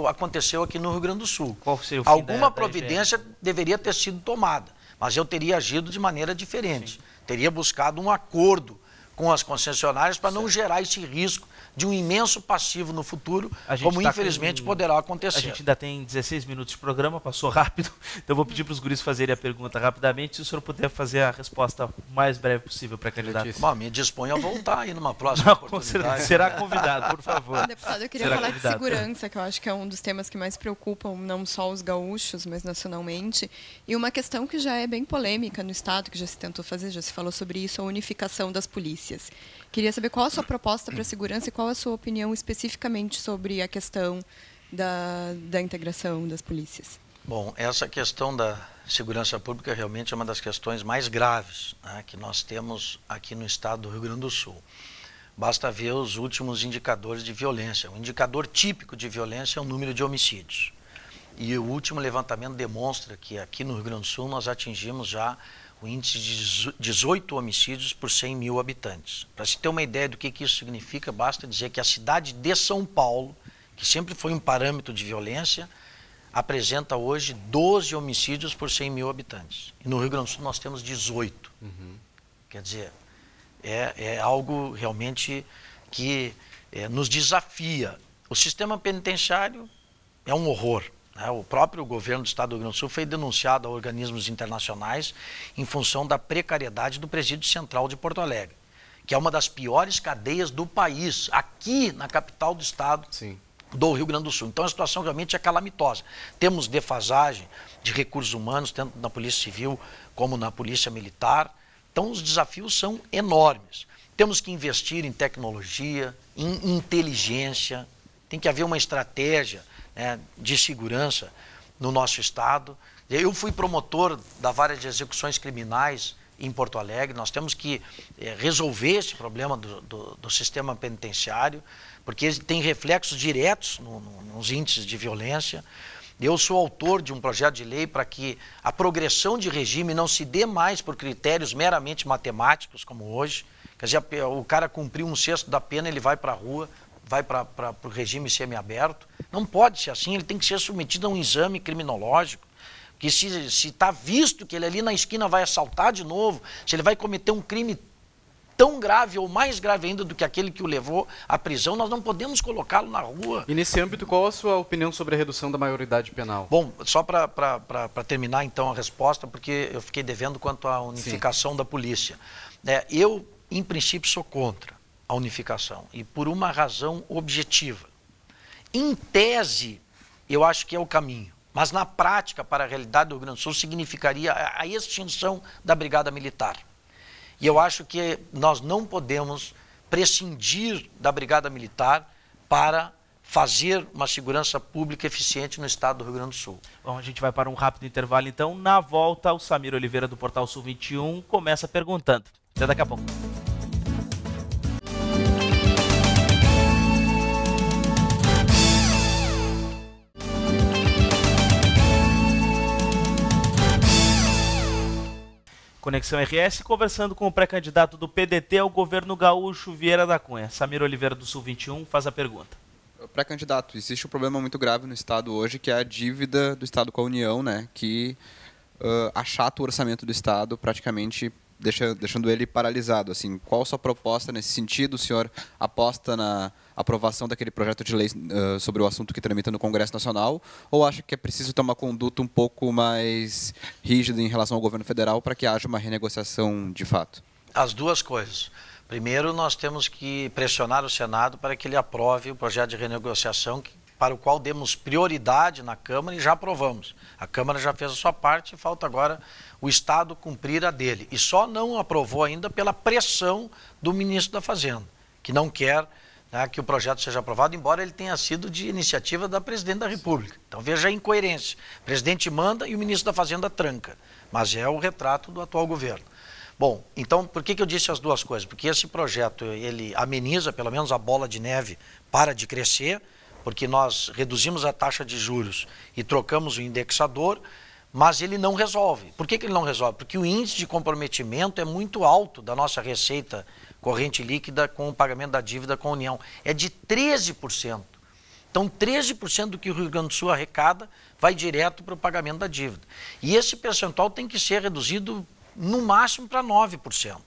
aconteceu aqui no Rio Grande do Sul. Qual seria o fim Alguma providência deveria ter sido tomada, mas eu teria agido de maneira diferente. Sim. Teria buscado um acordo com as concessionárias para não gerar esse risco de um imenso passivo no futuro, como infelizmente poderá acontecer. A gente ainda tem 16 minutos de programa, passou rápido, então eu vou pedir para os guris fazerem a pergunta rapidamente, se o senhor puder fazer a resposta o mais breve possível para a candidata. Bom, me disponho a voltar aí numa próxima oportunidade. Será convidado, por favor. Deputado, eu queria falar de segurança, que eu acho que é um dos temas que mais preocupam não só os gaúchos, mas nacionalmente, e uma questão que já é bem polêmica no Estado, que já se tentou fazer, já se falou sobre isso, a unificação das polícias. Queria saber qual a sua proposta para a segurança e qual a sua opinião especificamente sobre a questão da integração das polícias. Bom, essa questão da segurança pública realmente é uma das questões mais graves, né, que nós temos aqui no estado do Rio Grande do Sul. Basta ver os últimos indicadores de violência. O indicador típico de violência é o número de homicídios. E o último levantamento demonstra que aqui no Rio Grande do Sul nós atingimos já o índice de 18 homicídios por 100 mil habitantes. Para se ter uma ideia do que isso significa, basta dizer que a cidade de São Paulo, que sempre foi um parâmetro de violência, apresenta hoje 12 homicídios por 100 mil habitantes. E no Rio Grande do Sul nós temos 18. Quer dizer, é algo realmente que nos desafia. O sistema penitenciário é um horror. O próprio governo do estado do Rio Grande do Sul foi denunciado a organismos internacionais em função da precariedade do presídio central de Porto Alegre, que é uma das piores cadeias do país, aqui na capital do estado. Sim. Do Rio Grande do Sul. Então a situação realmente é calamitosa. Temos defasagem de recursos humanos, tanto na Polícia Civil como na Polícia Militar. Então os desafios são enormes. Temos que investir em tecnologia, em inteligência, tem que haver uma estratégia, né, de segurança no nosso estado. Eu fui promotor da Vara de Execuções Criminais em Porto Alegre. Nós temos que resolver esse problema do sistema penitenciário, porque ele tem reflexos diretos nos índices de violência. Eu sou autor de um projeto de lei para que a progressão de regime não se dê mais por critérios meramente matemáticos, como hoje. Quer dizer, o cara cumpriu 1/6 da pena, ele vai para a rua, vai para o regime semiaberto. Não pode ser assim, ele tem que ser submetido a um exame criminológico, que se está visto que ele ali na esquina vai assaltar de novo, se ele vai cometer um crime tão grave ou mais grave ainda do que aquele que o levou à prisão, nós não podemos colocá-lo na rua. E nesse âmbito, qual a sua opinião sobre a redução da maioridade penal? Bom, só para terminar então a resposta, porque eu fiquei devendo quanto à unificação da polícia. Eu, em princípio, sou contra. a unificação, e por uma razão objetiva. Em tese, eu acho que é o caminho, mas na prática, para a realidade do Rio Grande do Sul, significaria a extinção da Brigada Militar. E eu acho que nós não podemos prescindir da Brigada Militar para fazer uma segurança pública eficiente no estado do Rio Grande do Sul. Bom, a gente vai para um rápido intervalo, então. Na volta, o Samir Oliveira, do Portal Sul 21, começa perguntando. Até daqui a pouco. Conexão RS, conversando com o pré-candidato do PDT ao governo gaúcho, Vieira da Cunha. Samir Oliveira, do Sul 21, faz a pergunta. Pré-candidato, existe um problema muito grave no Estado hoje, que é a dívida do Estado com a União, né, que achata o orçamento do Estado, praticamente deixando ele paralisado. Assim, qual a sua proposta nesse sentido? O senhor aposta na aprovação daquele projeto de lei sobre o assunto que tramita no Congresso Nacional, ou acha que é preciso ter uma conduta um pouco mais rígida em relação ao governo federal para que haja uma renegociação de fato? As duas coisas. Primeiro, nós temos que pressionar o Senado para que ele aprove o projeto de renegociação para o qual demos prioridade na Câmara e já aprovamos. A Câmara já fez a sua parte e falta agora o Estado cumprir a dele. E só não aprovou ainda pela pressão do ministro da Fazenda, que não quer, né, que o projeto seja aprovado, embora ele tenha sido de iniciativa da Presidente da República. Então veja a incoerência. O presidente manda e o ministro da Fazenda tranca. Mas é o retrato do atual governo. Bom, então por que eu disse as duas coisas? Porque esse projeto, ele ameniza, pelo menos a bola de neve para de crescer, porque nós reduzimos a taxa de juros e trocamos o indexador, mas ele não resolve. Por que ele não resolve? Porque o índice de comprometimento é muito alto da nossa receita corrente líquida com o pagamento da dívida com a União. É de 13%. Então, 13% do que o Rio Grande do Sul arrecada vai direto para o pagamento da dívida. E esse percentual tem que ser reduzido no máximo para 9%.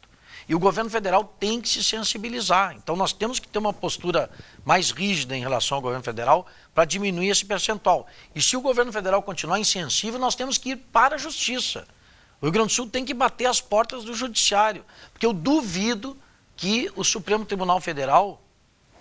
E o governo federal tem que se sensibilizar. Então nós temos que ter uma postura mais rígida em relação ao governo federal para diminuir esse percentual. E se o governo federal continuar insensível, nós temos que ir para a justiça. O Rio Grande do Sul tem que bater as portas do judiciário, porque eu duvido que o Supremo Tribunal Federal,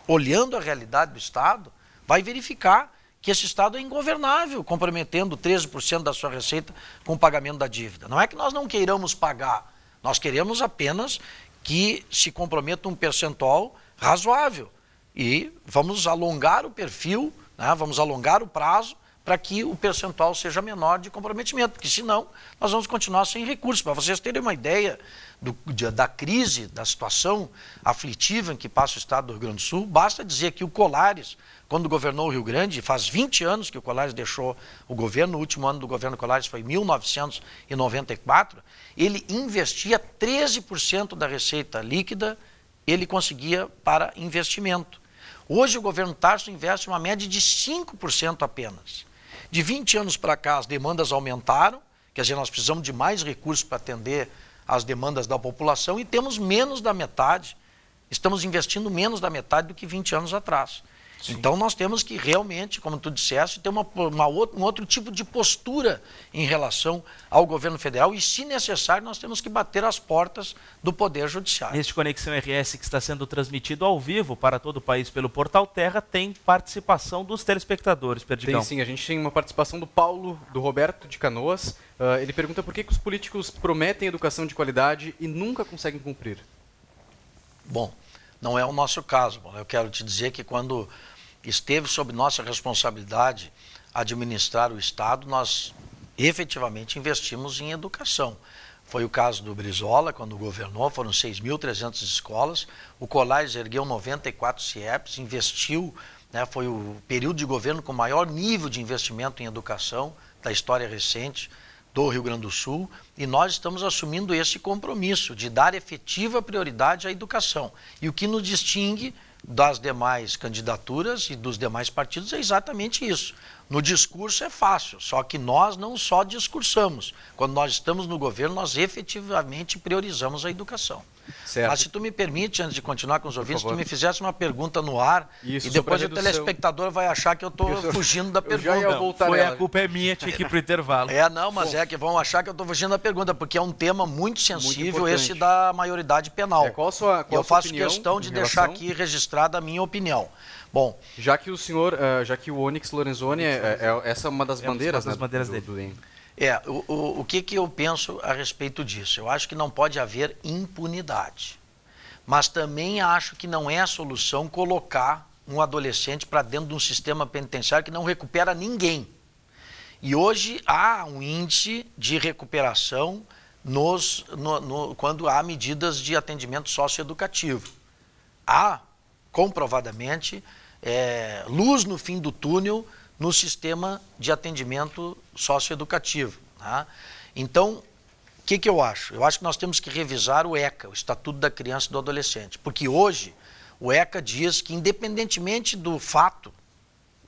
olhando a realidade do Estado, vai verificar que esse Estado é ingovernável, comprometendo 13% da sua receita com o pagamento da dívida. Não é que nós não queiramos pagar, nós queremos apenas que se comprometa um percentual razoável. E vamos alongar o perfil, né, vamos alongar o prazo para que o percentual seja menor de comprometimento, porque senão nós vamos continuar sem recursos. Para vocês terem uma ideia da crise, da situação aflitiva em que passa o Estado do Rio Grande do Sul, basta dizer que o Colares, quando governou o Rio Grande, faz 20 anos que o Colares deixou o governo, o último ano do governo Colares foi em 1994, ele investia 13% da receita líquida, ele conseguia para investimento. Hoje o governo Tarso investe uma média de 5% apenas. De 20 anos para cá as demandas aumentaram, quer dizer, nós precisamos de mais recursos para atender as demandas da população e temos menos da metade, estamos investindo menos da metade do que 20 anos atrás. Sim. Então nós temos que realmente, como tu disseste, ter um outro tipo de postura em relação ao governo federal e, se necessário, nós temos que bater as portas do Poder Judiciário. Neste Conexão RS, que está sendo transmitido ao vivo para todo o país pelo Portal Terra, tem participação dos telespectadores, Perdigão. Tem sim, a gente tem uma participação do Paulo, do Roberto de Canoas. Ele pergunta por que os políticos prometem educação de qualidade e nunca conseguem cumprir. Bom, não é o nosso caso. Eu quero te dizer que quando esteve sob nossa responsabilidade administrar o Estado, nós efetivamente investimos em educação. Foi o caso do Brizola, quando governou, foram 6.300 escolas, o Colares ergueu 94 CIEPs, investiu, né, foi o período de governo com maior nível de investimento em educação da história recente do Rio Grande do Sul, e nós estamos assumindo esse compromisso de dar efetiva prioridade à educação. E o que nos distingue das demais candidaturas e dos demais partidos é exatamente isso. No discurso é fácil, só que nós não só discursamos. Quando nós estamos no governo, nós efetivamente priorizamos a educação. Certo. Mas se tu me permite, antes de continuar com os ouvintes, tu me fizesse uma pergunta no ar e depois o telespectador vai achar que eu estou fugindo da pergunta. A culpa é minha, tinha que ir pro intervalo. Mas é que vão achar que eu estou fugindo da pergunta, porque é um tema muito sensível, esse da maioridade penal. Qual eu faço questão de deixar aqui registrada a minha opinião. Bom, já que o Onyx Lorenzoni essa é uma das bandeiras, dele. O que eu penso a respeito disso? Eu acho que não pode haver impunidade. Mas também acho que não é a solução colocar um adolescente para dentro de um sistema penitenciário que não recupera ninguém. E hoje há um índice de recuperação quando há medidas de atendimento socioeducativo. Há, comprovadamente, luz no fim do túnel no sistema de atendimento socioeducativo. Tá? Então, o que eu acho? Eu acho que nós temos que revisar o ECA, o Estatuto da Criança e do Adolescente, porque hoje o ECA diz que, independentemente do fato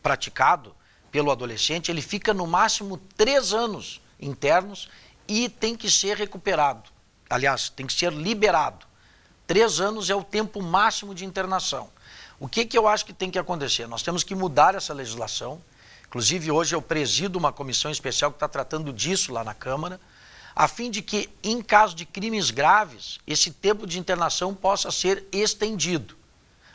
praticado pelo adolescente, ele fica no máximo 3 anos internos e tem que ser recuperado. Aliás, tem que ser liberado. 3 anos é o tempo máximo de internação. O que eu acho que tem que acontecer? Nós temos que mudar essa legislação. Inclusive, hoje eu presido uma comissão especial que está tratando disso lá na Câmara, a fim de que, em caso de crimes graves, esse tempo de internação possa ser estendido.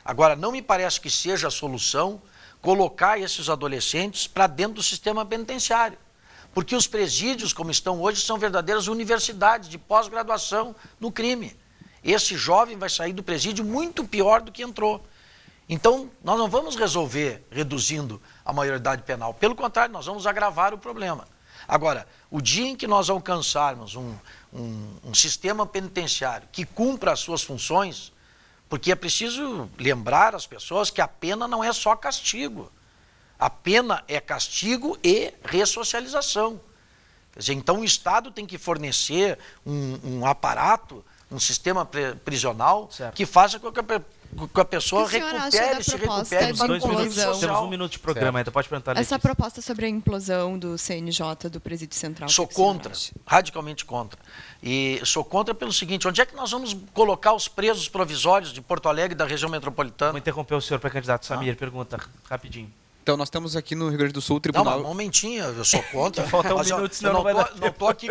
Agora, não me parece que seja a solução colocar esses adolescentes para dentro do sistema penitenciário. Porque os presídios, como estão hoje, são verdadeiras universidades de pós-graduação no crime. Esse jovem vai sair do presídio muito pior do que entrou. Então, nós não vamos resolver reduzindo a maioridade penal. Pelo contrário, nós vamos agravar o problema. Agora, o dia em que nós alcançarmos um sistema penitenciário que cumpra as suas funções, porque é preciso lembrar as pessoas que a pena não é só castigo. A pena é castigo e ressocialização. Quer dizer, então o Estado tem que fornecer um aparato, um sistema prisional que faça com que a pessoa recupere, se recupere para o convívio social. Temos 1 minuto de programa ainda, pode perguntar. Essa proposta sobre a implosão do CNJ, do Presídio Central. Sou contra, radicalmente contra. E sou contra pelo seguinte, onde é que nós vamos colocar os presos provisórios de Porto Alegre e da região metropolitana? Vou interromper o senhor pré-candidato Samir, pergunta rapidinho. Então, nós temos aqui no Rio Grande do Sul o tribunal... Não, mas um momentinho, eu sou contra. Falta 1 minuto, senão não estou aqui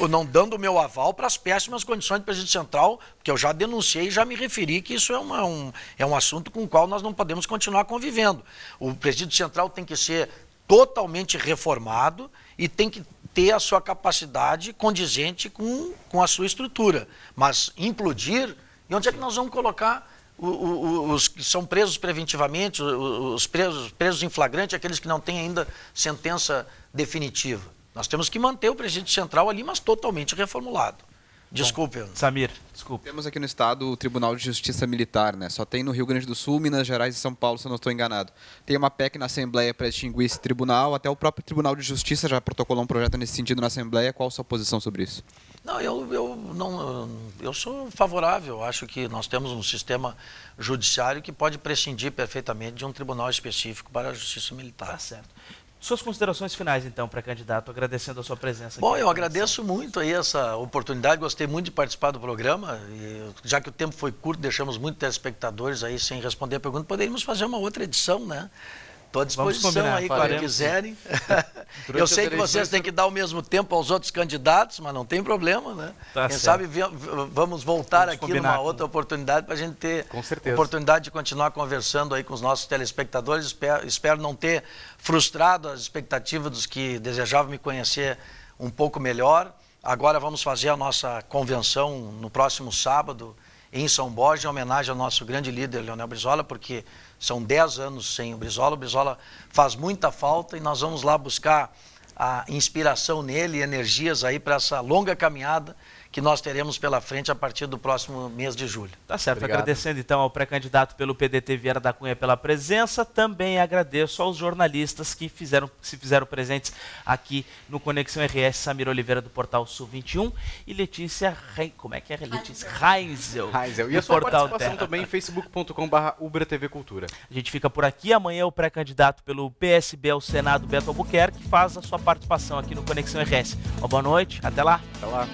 não dando o meu aval para as péssimas condições do Presídio Central, porque eu já denunciei e já me referi que isso é um assunto com o qual nós não podemos continuar convivendo. O Presídio Central tem que ser totalmente reformado e tem que ter a sua capacidade condizente com a sua estrutura. Mas implodir, e onde é que nós vamos colocar... Os que são presos preventivamente, os presos em flagrante, aqueles que não têm ainda sentença definitiva. Nós temos que manter o Presídio Central ali, mas totalmente reformulado. Desculpe. Samir, desculpe. Temos aqui no estado o Tribunal de Justiça Militar, né? Só tem no Rio Grande do Sul, Minas Gerais e São Paulo, se eu não estou enganado. Tem uma PEC na Assembleia para extinguir esse tribunal, até o próprio Tribunal de Justiça já protocolou um projeto nesse sentido na Assembleia. Qual a sua posição sobre isso? Não, eu sou favorável. Acho que nós temos um sistema judiciário que pode prescindir perfeitamente de um tribunal específico para a justiça militar. Tá certo. Suas considerações finais, então, para candidato, agradecendo a sua presença aqui. Bom, eu agradeço muito aí essa oportunidade, gostei muito de participar do programa, e já que o tempo foi curto, deixamos muitos telespectadores aí sem responder a pergunta, poderíamos fazer uma outra edição, né? Estou à disposição aí, quando quiserem. Eu sei que vocês têm que dar o mesmo tempo aos outros candidatos, mas não tem problema, né? Quem sabe vamos voltar aqui numa outra oportunidade para a gente ter oportunidade de continuar conversando aí com os nossos telespectadores. Espero não ter frustrado as expectativas dos que desejavam me conhecer um pouco melhor. Agora vamos fazer a nossa convenção no próximo sábado em São Borja, em homenagem ao nosso grande líder, Leonel Brizola, porque são 10 anos sem o Brizola. O Brizola faz muita falta e nós vamos lá buscar a inspiração nele e energias aí para essa longa caminhada que nós teremos pela frente a partir do próximo mês de julho. Tá certo. Obrigado. Agradecendo então ao pré-candidato pelo PDT Vieira da Cunha pela presença, também agradeço aos jornalistas que se fizeram presentes aqui no Conexão RS, Samir Oliveira do Portal Sul 21 e Letícia Reinzel e a sua participação também em facebook.com/UbraTVCultura. A gente fica por aqui, amanhã o pré-candidato pelo PSB ao Senado, Beto Albuquerque, faz a sua participação aqui no Conexão RS. Boa noite, até lá. Até lá.